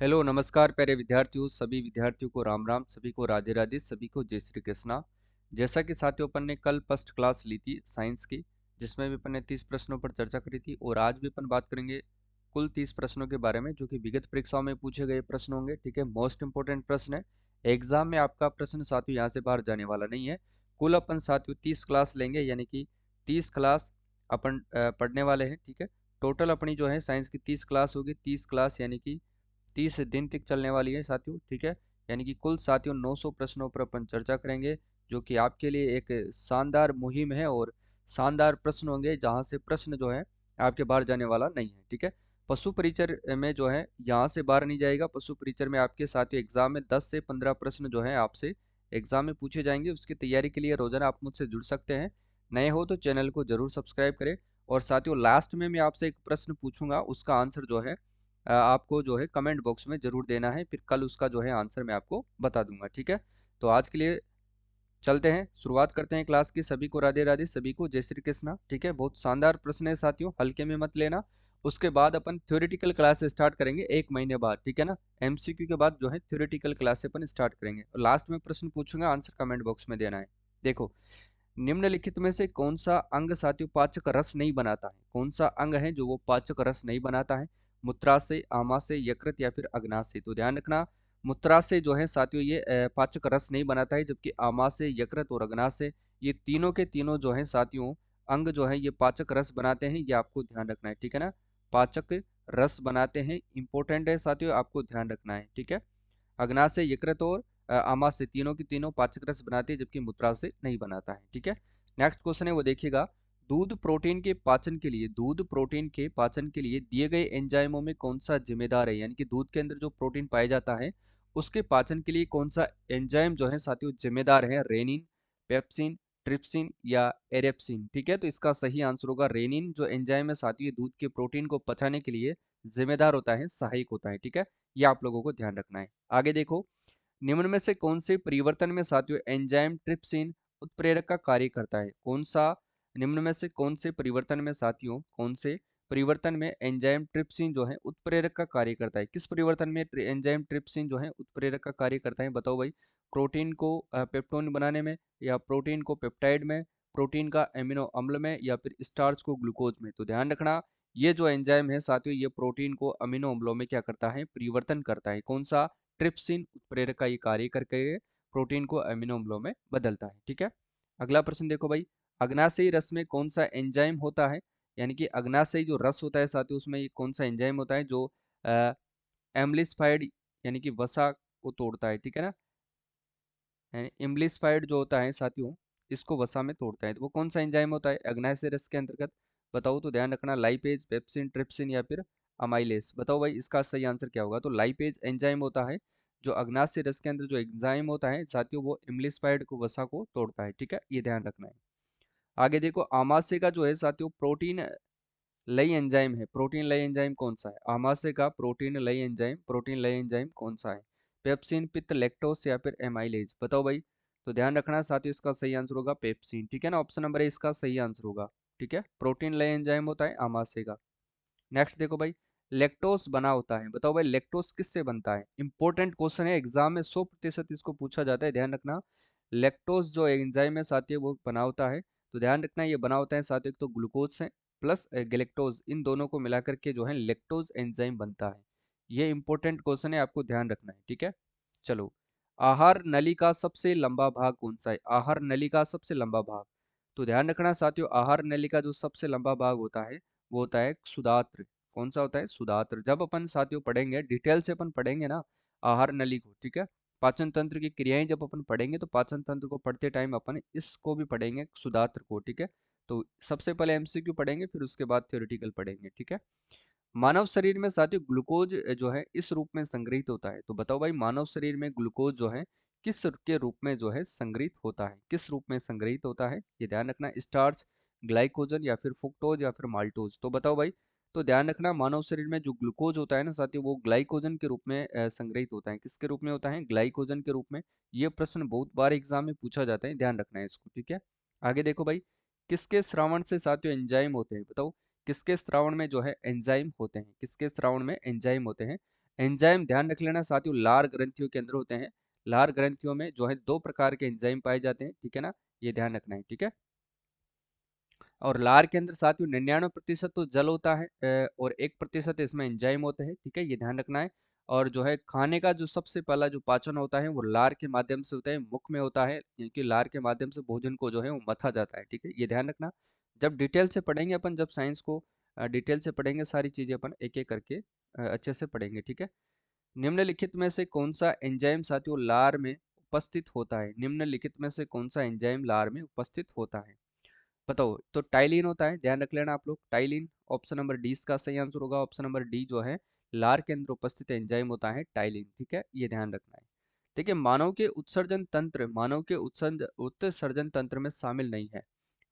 Hello नमस्कार प्यारे विद्यार्थियों, सभी विद्यार्थियों को राम राम, सभी को राधे राधे, सभी को जय श्री कृष्णा। जैसा कि साथियों अपन ने कल फर्स्ट क्लास ली थी साइंस की, जिसमें भी अपन ने 30 प्रश्नों पर चर्चा करी थी और आज भी अपन बात करेंगे कुल 30 प्रश्नों के बारे में जो कि विगत परीक्षाओं में पूछे गए प्रश्न होंगे। ठीक है, मोस्ट इंपोर्टेंट प्रश्न है। एग्जाम में आपका प्रश्न साथियों यहाँ से बाहर जाने वाला नहीं है। कुल अपन साथियों 30 क्लास लेंगे, यानी कि 30 क्लास अपन पढ़ने वाले हैं। ठीक है, टोटल अपनी जो है साइंस की 30 क्लास होगी। 30 क्लास यानी कि 30 दिन तक चलने वाली है साथियों। ठीक है, यानी कि कुल साथियों 900 प्रश्नों पर अपन चर्चा करेंगे, जो कि आपके लिए एक शानदार मुहिम है और शानदार प्रश्न होंगे, जहां से प्रश्न जो है आपके बाहर जाने वाला नहीं है। ठीक है, पशु परिचर में जो है यहाँ से बाहर नहीं जाएगा। पशु परिचर में आपके साथियों एग्जाम में 10 से 15 प्रश्न जो है आपसे एग्जाम में पूछे जाएंगे। उसकी तैयारी के लिए रोजाना आप मुझसे जुड़ सकते हैं। नए हो तो चैनल को जरूर सब्सक्राइब करें। और साथियों लास्ट में मैं आपसे एक प्रश्न पूछूंगा, उसका आंसर जो है आपको जो है कमेंट बॉक्स में जरूर देना है। फिर कल उसका जो है आंसर मैं आपको बता दूंगा। ठीक है, तो आज के लिए चलते हैं, शुरुआत करते हैं क्लास की। सभी को राधे राधे, सभी को जय श्री कृष्णा। ठीक है, बहुत शानदार प्रश्न है साथियों, हल्के में मत लेना। उसके बाद अपन थ्योरेटिकल क्लास स्टार्ट करेंगे 1 महीने बाद। ठीक है ना, एमसीक्यू के बाद जो है थ्योरेटिकल क्लास अपन स्टार्ट करेंगे और लास्ट में प्रश्न पूछूंगा, आंसर कमेंट बॉक्स में देना है। देखो, निम्नलिखित में से कौन सा अंग साथियों पाचक रस नहीं बनाता है? कौन सा अंग है जो वो पाचक रस नहीं बनाता है? मूत्राशय, आमाशय, यकृत या फिर अग्नाशय? तो ध्यान रखना, मूत्राशय जो है साथियों ये पाचक रस नहीं बनाता है, जबकि आमाशय, यकृत और अग्नाशय ये तीनों के तीनों जो है साथियों अंग जो है ये पाचक रस बनाते हैं। ये आपको ध्यान रखना है। ठीक है ना, पाचक रस बनाते हैं, इंपॉर्टेंट है साथियों, आपको ध्यान रखना है। ठीक है, अग्नाशय, यकृत और आमाशय तीनों की तीनों पाचक रस बनाती है, जबकि मूत्राशय नहीं बनाता है। ठीक है, नेक्स्ट क्वेश्चन है वो देखिएगा। दूध प्रोटीन के पाचन के लिए दिए गए एंजाइमों में कौन सा जिम्मेदार है? यानी कि दूध के अंदर जो प्रोटीन पाया जाता है उसके पाचन के लिए कौन सा एंजाइम जो है साथियों जिम्मेदार है? रेनिन, पेप्सिन, ट्रिप्सिन या एरेप्सिन? ठीक है, तो इसका सही आंसर होगा रेनिन। जो एंजाइम है साथियों ये दूध के प्रोटीन को पचाने के लिए जिम्मेदार होता है, सहायक होता है। ठीक है, ये आप लोगों को ध्यान रखना है। आगे देखो, निम्न में से कौन से परिवर्तन में साथियों एंजाइम ट्रिप्सिन उत्प्रेरक का कार्य करता है? कौन सा निम्न में से कौन से परिवर्तन में साथियों कौन से परिवर्तन में एंजाइम ट्रिप्सिन जो है उत्प्रेरक का कार्य करता है? किस परिवर्तन में एंजाइम ट्रिप्सिन जो है उत्प्रेरक का कार्य करता है? बताओ भाई। प्रोटीन को पेप्टोन बनाने में, या प्रोटीन को पेप्टाइड में, प्रोटीन का एमिनो अम्ल में, या फिर स्टार्च को ग्लूकोज में? तो ध्यान रखना, ये जो एंजाइम है साथियों ये प्रोटीन को अमीनो अम्लों में क्या करता है? परिवर्तन करता है। कौन सा? ट्रिप्सिन उत्प्रेरक का ये कार्य करके प्रोटीन को अमीनो अम्लों में बदलता है। ठीक है, अगला प्रश्न देखो भाई। अग्नाशयी रस में कौन सा एंजाइम होता है? यानी कि अग्नाशयी जो रस होता है साथियों उसमें ये कौन सा एंजाइम होता है जो एम्लिसफाइड यानी कि वसा को तोड़ता है? ठीक है ना, एम्लिसफाइड जो होता है साथियों इसको वसा में तोड़ता है, तो वो कौन सा एंजाइम होता है अग्नाशय रस के अंतर्गत? बताओ, तो ध्यान रखना, लाइपेज, पेप्सिन, ट्रिप्सिन या फिर अमाइलेस? बताओ भाई इसका सही आंसर क्या होगा? तो लाइपेज एंजाइम होता है जो अग्नाशय रस के अंदर जो एंजाइम होता है साथियों वो एम्लिसफाइड को वसा को तोड़ता है। ठीक है, ये ध्यान रखना है। आगे देखो, आमाशय का जो है साथियों प्रोटीन लई एंजाइम है। प्रोटीन लई एंजाइम कौन सा है? आमाशय का प्रोटीन लई एंजाइम कौन सा है? पेप्सिन, पित्त, लैक्टोस या फिर एमाइलेज? बताओ भाई। तो ध्यान रखना साथियों इसका सही आंसर होगा पेप्सिन। ठीक है ना, ऑप्शन नंबर ए इसका सही आंसर होगा। ठीक है, प्रोटीन लई एंजाइम होता है आमाशय का। नेक्स्ट देखो भाई, लैक्टोस बना होता है। बताओ भाई लैक्टोस किससे बनता है? इंपॉर्टेंट क्वेश्चन है, एग्जाम में 100% इसको पूछा जाता है, ध्यान रखना। लैक्टोस जो एंजाइम है साथियों वो बना होता है, तो ध्यान रखना ये बना होता है साथियों, एक तो ग्लूकोज से प्लस गैलेक्टोज, इन दोनों को मिला करके जो है लैक्टोज एंजाइम बनता है। ये इंपॉर्टेंट क्वेश्चन है, आपको ध्यान रखना है। ठीक है, चलो, आहार नली का सबसे लंबा भाग कौन सा है? आहार नली का सबसे लंबा भाग, तो ध्यान रखना साथियों आहार नली का जो सबसे लंबा भाग होता है वो होता है सुदात्र। कौन सा होता है? सुदात्र। जब अपन साथियों पढ़ेंगे डिटेल से अपन पढ़ेंगे ना आहार नली को, ठीक है, पाचन तंत्र की क्रियाएं जब अपन पढ़ेंगे तो पाचन तंत्र को पढ़ते टाइम अपन इसको भी पढ़ेंगे सुदात्र को। ठीक है, तो सबसे पहले एमसीक्यू पढ़ेंगे फिर उसके बाद थ्योरेटिकल पढ़ेंगे। ठीक है, मानव शरीर में साथियों ग्लूकोज जो है इस रूप में संग्रहित होता है। तो बताओ भाई मानव शरीर में ग्लूकोज जो है किस के रूप में जो है संग्रहित होता है? किस रूप में संग्रहित होता है ये ध्यान रखना, स्टार्च, ग्लाइकोजन या फिर फ्रुक्टोज या फिर माल्टोज? तो बताओ भाई। तो ध्यान रखना मानव शरीर में जो ग्लूकोज होता है ना साथियों वो ग्लाइकोजन के रूप में संग्रहित होता है। किसके रूप में होता है? ग्लाइकोजन के रूप में। ये प्रश्न बहुत बार एग्जाम में पूछा जाता है, ध्यान रखना है इसको। ठीक है, आगे देखो भाई, किसके श्रावण से साथियों एंजाइम होते हैं? बताओ, किसके श्रावण में जो है एंजाइम होते हैं? किसके श्रावण में एंजाइम होते हैं? एंजाइम ध्यान रख लेना साथियों, लार ग्रंथियों के अंदर होते हैं। लार ग्रंथियों में जो है 2 प्रकार के एंजाइम पाए जाते हैं, ठीक है ना, ये ध्यान रखना है, ठीक है। और लार के अंदर साथियों 99% तो जल होता है और 1% इसमें एंजाइम होते हैं, ठीक है, ये ध्यान रखना है। और जो है खाने का जो सबसे पहला जो पाचन होता है वो लार के माध्यम से होता है, मुख में होता है, क्योंकि लार के माध्यम से भोजन को जो है वो मथा जाता है, ठीक है, ये ध्यान रखना। जब डिटेल से पढ़ेंगे अपन, जब साइंस को डिटेल से पढ़ेंगे, सारी चीजें अपन एक एक करके अच्छे से पढ़ेंगे, ठीक है। निम्नलिखित में से कौन सा एंजाइम साथियों लार में उपस्थित होता है? निम्नलिखित में से कौन सा एंजाइम लार में उपस्थित होता है? बताओ। तो टाइलिन होता है, ध्यान रख लेना आप लोग, टाइलिन ऑप्शन नंबर डी इसका सही आंसर होगा। ऑप्शन नंबर डी जो है लार के अंदर उपस्थित एंजाइम होता है टाइलिन, ठीक है, ये ध्यान रखना है। देखिए मानव के उत्सर्जन तंत्र, मानव के उत्सर्जन तंत्र में शामिल नहीं है।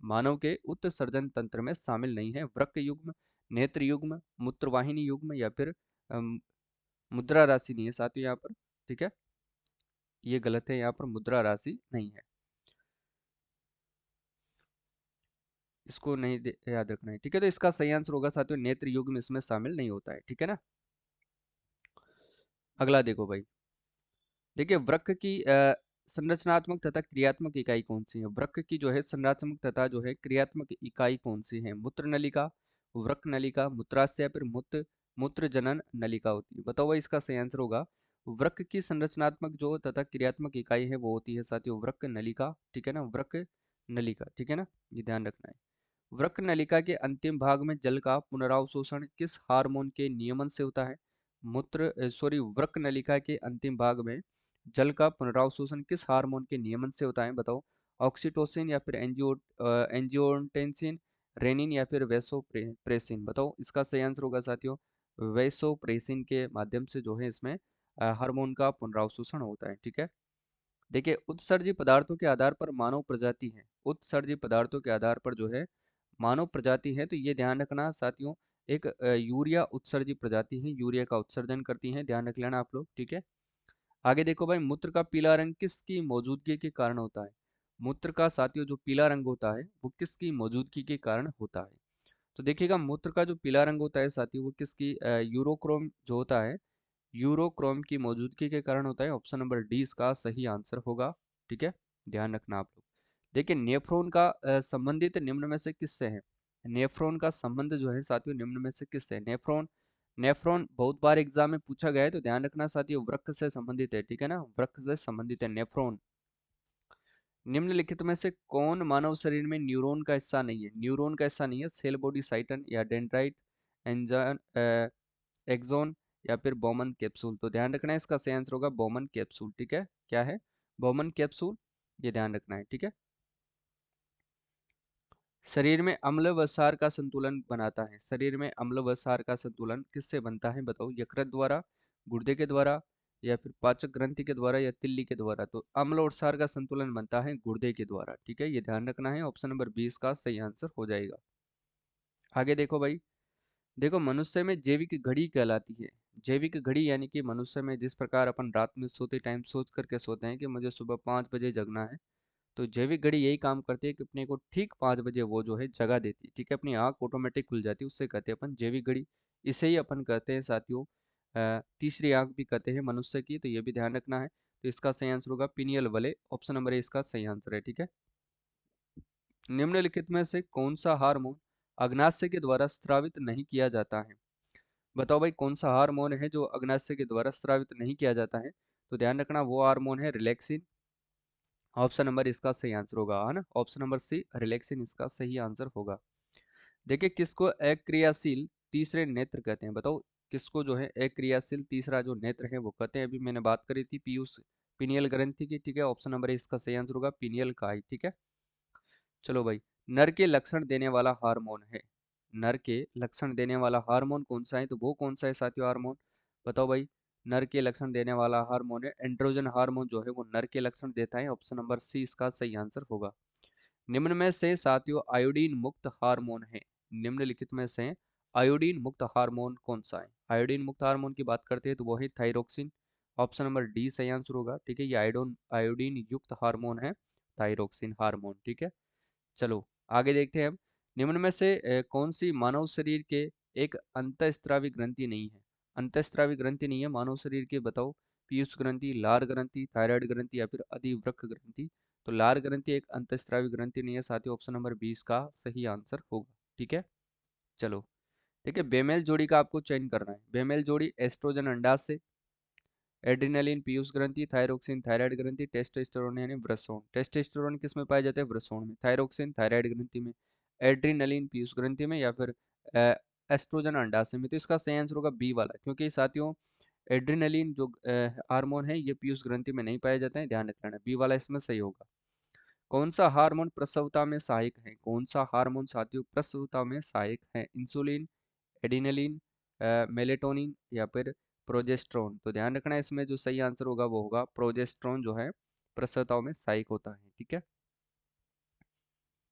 मानव के उत्सर्जन तंत्र में शामिल नहीं है वृक्क युग्म, नेत्र युग्म, मूत्रवाहिनी युग्म या फिर मुद्रा राशि नहीं है साथियों यहाँ पर, ठीक है, ये गलत है, यहाँ पर मुद्रा राशि नहीं है, इसको नहीं याद रखना है, ठीक है। तो इसका सही आंसर होगा साथियों नेत्र युग्म इसमें शामिल नहीं होता है, ठीक है ना। अगला देखो भाई, देखिए वृक्क की संरचनात्मक तथा क्रियात्मक इकाई कौन सी है? वृक्क की जो है संरचनात्मक तथा जो है क्रियात्मक इकाई कौन सी है? मूत्र नलिका, वृक्क नलिका, मूत्राशय या फिर मूत्र जनन नलिका होती है। बताओ भाई, इसका सही आंसर होगा वृक्क की संरचनात्मक जो तथा क्रियात्मक इकाई है वो होती है साथियों वृक्क नलिका, ठीक है ना, वृक्क नलिका, ठीक है ना, ये ध्यान रखना है। वृक्क नलिका के अंतिम भाग में जल का पुनरावशोषण किस हार्मोन के नियमन से होता है? वृक्क नलिका के अंतिम भाग में जल का पुनरावशोषण किस हार्मोन के नियमन से होता है? बताओ। ऑक्सीटोसिन या फिर एंजियोटेंसिन, रेनिन या फिर वेसोप्रेसिन। बताओ, इसका सही आंसर होगा साथियों वेसोप्रेसिन के माध्यम से जो है इसमें हार्मोन का पुनरावशोषण होता है, ठीक है। देखिए उत्सर्जी पदार्थों के आधार पर मानव प्रजाति है, उत्सर्जी पदार्थों के आधार पर जो है मानव प्रजाति है, तो ये ध्यान रखना साथियों। एक यूरिया उत्सर्जी प्रजाति है, यूरिया का उत्सर्जन करती है, ध्यान रख लेना आप लोग, ठीक है। आगे देखो भाई, मूत्र का पीला रंग किसकी मौजूदगी के कारण होता है? मूत्र का साथियों जो पीला रंग होता है वो किसकी मौजूदगी के कारण होता है? तो देखिएगा मूत्र का जो पीला रंग होता है साथियों वो किसकी यूरोक्रोम जो होता है, यूरोक्रोम की मौजूदगी के कारण होता है। ऑप्शन नंबर डी इसका सही आंसर होगा, ठीक है, ध्यान रखना आप लोग। देखिए नेफ्रॉन का संबंधित निम्न में से किससे है? नेफ्रॉन का संबंध जो है साथियों निम्न में से किससे है? नेफ्रॉन, नेफ्रॉन बहुत बार एग्जाम में पूछा गया है, तो ध्यान रखना साथियों वृक्क से संबंधित है, ठीक है ना, वृक्क से संबंधित है नेफ्रॉन। निम्नलिखित में से कौन मानव शरीर में न्यूरॉन का हिस्सा नहीं है? न्यूरॉन का हिस्सा नहीं है, सेल बॉडी साइटन या डेंड्राइट, एंजान एक्सोन या फिर बोमन कैप्सूल। तो ध्यान रखना है इसका सही आंसर होगा बोमन कैप्सूल, ठीक है, क्या है? बोमन कैप्सूल, ये ध्यान रखना है, ठीक है। शरीर में अम्ल व क्षार का संतुलन बनाता है, शरीर में अम्ल व क्षार का संतुलन किससे बनता है? बताओ। यकृत द्वारा, गुर्दे के द्वारा या फिर पाचक ग्रंथि के द्वारा या तिल्ली के द्वारा? तो अम्ल और क्षार का संतुलन बनता है गुर्दे के द्वारा, ठीक है, ये ध्यान रखना है। ऑप्शन नंबर 20 का सही आंसर हो जाएगा। आगे देखो भाई, देखो मनुष्य में जैविक घड़ी कहलाती है, जैविक घड़ी यानी कि मनुष्य में जिस प्रकार अपन रात में सोते टाइम सोच करके सोते हैं कि मुझे सुबह 5 बजे जगना है, तो जैविक घड़ी यही काम करती है कि अपने को ठीक 5 बजे वो जो है जगा देती है, ठीक है, अपनी आँख ऑटोमेटिक खुल जाती है, उससे कहते हैं अपन जैविक घड़ी। इसे ही अपन कहते हैं साथियों तीसरी आँख भी कहते हैं मनुष्य की, तो ये भी ध्यान रखना है। तो इसका सही आंसर होगा पिनियल वाले, ऑप्शन नंबर ए इसका सही आंसर है, ठीक है। निम्नलिखित में से कौन सा हार्मोन अग्नाशय के द्वारा स्रावित नहीं किया जाता है? बताओ भाई, कौन सा हार्मोन है जो अग्नाशय के द्वारा स्रावित नहीं किया जाता है? तो ध्यान रखना वो हार्मोन है रिलैक्सिन, ऑप्शन नंबर इसका सही आंसर होगा, है ना, ऑप्शन नंबर सी रिलैक्सिन इसका सही आंसर होगा। देखिए किसको अक्रियाशील तीसरे नेत्र कहते हैं? बताओ, किसको जो है अक्रियाशील तीसरा जो नेत्र है वो कहते हैं? अभी मैंने बात करी थी पीयूष पिनियल ग्रंथि की, ठीक है, ऑप्शन नंबर इसका सही आंसर होगा पिनियल का ही, ठीक है। चलो भाई, नर के लक्षण देने वाला हार्मोन है, नर के लक्षण देने वाला हार्मोन कौन सा है? तो वो कौन सा है साथियों हार्मोन? बताओ भाई। नर के लक्षण देने वाला हार्मोन है एंड्रोजन हार्मोन, जो है वो नर के लक्षण देता है, ऑप्शन नंबर सी इसका सही आंसर होगा। निम्न में से साथियों आयोडीन मुक्त हार्मोन है, निम्नलिखित में से आयोडीन मुक्त हार्मोन कौन सा है? आयोडीन मुक्त हार्मोन की बात करते हैं तो वो है थायरोक्सिन, ऑप्शन नंबर डी सही आंसर होगा, ठीक है, ये आयोडीन युक्त हार्मोन है थायरोक्सिन हार्मोन, ठीक है। चलो आगे देखते हैं हम। निम्न में से कौन सी मानव शरीर के एक अंतःस्रावी ग्रंथि नहीं है? अंतःस्रावी ग्रंथि नहीं है मानव शरीर के, बताओ। पीयूष ग्रंथि, लार ग्रंथि, थायराइड ग्रंथि या फिर अधिवृक्क ग्रंथि। तो लार ग्रंथि एक अंतःस्रावी ग्रंथि नहीं है साथियों, ऑप्शन नंबर 20 का सही आंसर होगा। ठीक है, चलो। ठीक है, बेमेल जोड़ी का आपको चयन करना है। बेमेल जोड़ी एस्ट्रोजन अंडाशय, एड्रिनलिन पीयूष ग्रंथि, थायरोक्सिन थायराइड ग्रंथि, टेस्टोस्टेरोन यानी वृषण। टेस्टोस्टेरोन किस में पाया जाता है? वृषण में। थायरोक्सिन थायराइड ग्रंथि में, एड्रिनलिन पीयूष ग्रंथि में या फिर एस्ट्रोजन अंडाशय में। तो इसका सही आंसर होगा बी वाला, क्योंकि साथियों एड्रिनलिन जो हार्मोन है ये पीयूष ग्रंथि में नहीं पाया जाता है, ध्यान रखना। बी वाला इसमें सही होगा। कौन सा हार्मोन प्रसवता में सहायक है? कौन सा हार्मोन साथियों प्रसवता में सहायक है? इंसुलिन, एडिनलिन, मेलेटोनिन या फिर प्रोजेस्ट्रॉन। तो ध्यान रखना है, इसमें जो सही आंसर होगा वो होगा प्रोजेस्ट्रॉन, जो है प्रसवताओं में सहायक होता है। ठीक है,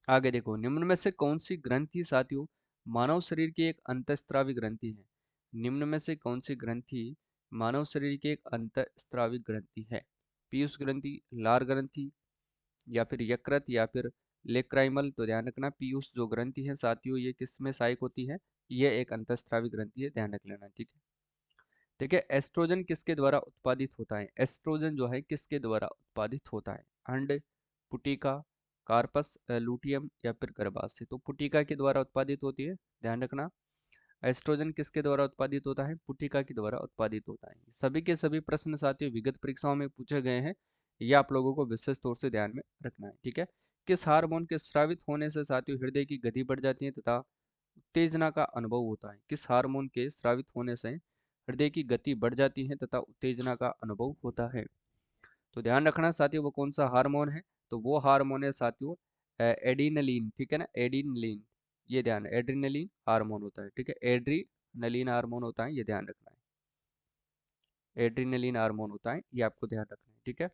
आगे देखो, निम्न में से कौन सी ग्रंथि साथियों मानव शरीर की एक अंतःस्रावी ग्रंथि है? निम्न में से कौन सी ग्रंथि मानव शरीर की एक अंतःस्रावी ग्रंथि है? पीयूष ग्रंथि, लार ग्रंथि या फिर यकृत या फिर लेक्राइमल। तो ध्यान रखना, पीयूष जो ग्रंथि है साथियों ये किस में सहायक होती है? ये एक अंतःस्रावी ग्रंथि है, ध्यान रख लेना। ठीक है, ठीक है। एस्ट्रोजन किसके द्वारा उत्पादित होता है? एस्ट्रोजन जो है किसके द्वारा उत्पादित होता है? अंड, पुटिका, कार्पस लूटियम या फिर गर्भाशय। तो पुटिका के द्वारा उत्पादित होती है, ध्यान रखना। एस्ट्रोजन किसके द्वारा उत्पादित होता है? पुटिका के द्वारा उत्पादित होता है। सभी के सभी प्रश्न साथियों विगत परीक्षाओं में पूछे गए हैं, ये आप लोगों को विशेष तौर से ध्यान में रखना है। ठीक है, किस हार्मोन के स्रावित होने से साथियों हृदय की गति बढ़ जाती है तथा उत्तेजना का अनुभव होता है? किस हार्मोन के स्रावित होने से हृदय की गति बढ़ जाती है तथा उत्तेजना का अनुभव होता है? तो ध्यान रखना साथियों वो कौन सा हार्मोन है? तो वो हार्मोन है साथियों एडिनलिन। ठीक है ना, एडिनलिन, ये ध्यान, एड्रिनलिन हार्मोन होता है। ठीक है, एड्रिनलिन हार्मोन होता है, ये ध्यान रखना है। एड्रिनलिन हार्मोन होता है, ये आपको ध्यान रखना है। ठीक है,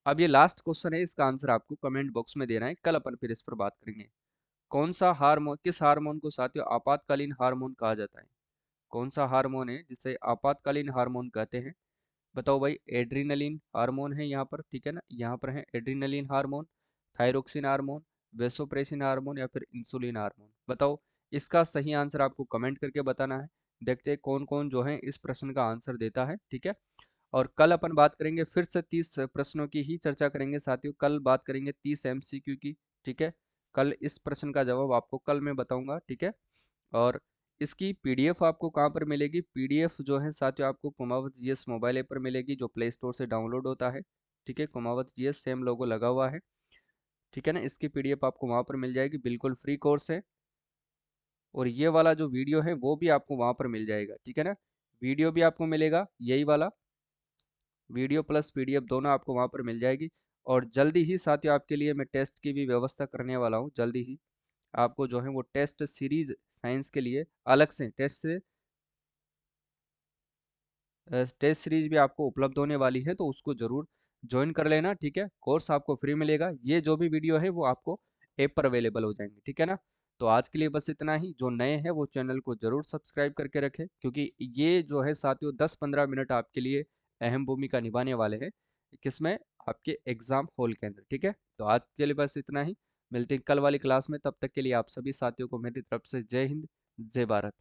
अब ये लास्ट क्वेश्चन है, इसका आंसर आपको कमेंट बॉक्स में देना है, कल अपन फिर इस पर बात करेंगे। कौन सा हार्मोन, किस हार्मोन को साथियों आपातकालीन हार्मोन कहा जाता है? कौन सा हार्मोन है जिसे आपातकालीन हार्मोन कहते हैं? बताओ भाई। एड्रीनलिन हार्मोन है यहाँ पर, ठीक है ना, यहाँ पर है adrenaline hormone, thyroxine hormone, vasopressin hormone या फिर इंसुलिन हार्मोन। बताओ, इसका सही आंसर आपको कमेंट करके बताना है। देखते हैं कौन कौन जो है इस प्रश्न का आंसर देता है। ठीक है, और कल अपन बात करेंगे फिर से 30 प्रश्नों की ही चर्चा करेंगे साथियों। कल बात करेंगे 30 एमसीक्यू की। ठीक है, कल इस प्रश्न का जवाब आपको कल मैं बताऊंगा। ठीक है, और इसकी पीडीएफ आपको कहाँ पर मिलेगी? पीडीएफ जो है साथियों आपको कुमावत जीएस मोबाइल ऐप पर मिलेगी, जो प्ले स्टोर से डाउनलोड होता है। ठीक है, कुमावत जीएस सेम लोगो लगा हुआ है। ठीक है ना, इसकी पीडीएफ आपको वहाँ पर मिल जाएगी, बिल्कुल फ्री कोर्स है। और ये वाला जो वीडियो है वो भी आपको वहाँ पर मिल जाएगा। ठीक है ना, वीडियो भी आपको मिलेगा, यही वाला वीडियो प्लस पीडीएफ दोनों आपको वहाँ पर मिल जाएगी। और जल्दी ही साथियों आपके लिए मैं टेस्ट की भी व्यवस्था करने वाला हूँ। जल्दी ही आपको जो है वो टेस्ट सीरीज साइंस के लिए अलग से टेस्ट सीरीज भी आपको उपलब्ध होने वाली है, तो उसको जरूर ज्वाइन कर लेना। ठीक है, कोर्स आपको फ्री मिलेगा, ये जो भी वीडियो है वो आपको ऐप पर अवेलेबल हो जाएंगे। ठीक है ना, तो आज के लिए बस इतना ही। जो नए हैं वो चैनल को जरूर सब्सक्राइब करके रखें, क्योंकि ये जो है साथियों 10-15 मिनट आपके लिए अहम भूमिका निभाने वाले हैं, किसमें? आपके एग्जाम हॉल के अंदर। ठीक है, तो आज के लिए बस इतना ही। मिलते हैं कल वाली क्लास में, तब तक के लिए आप सभी साथियों को मेरी तरफ से जय हिंद, जय भारत।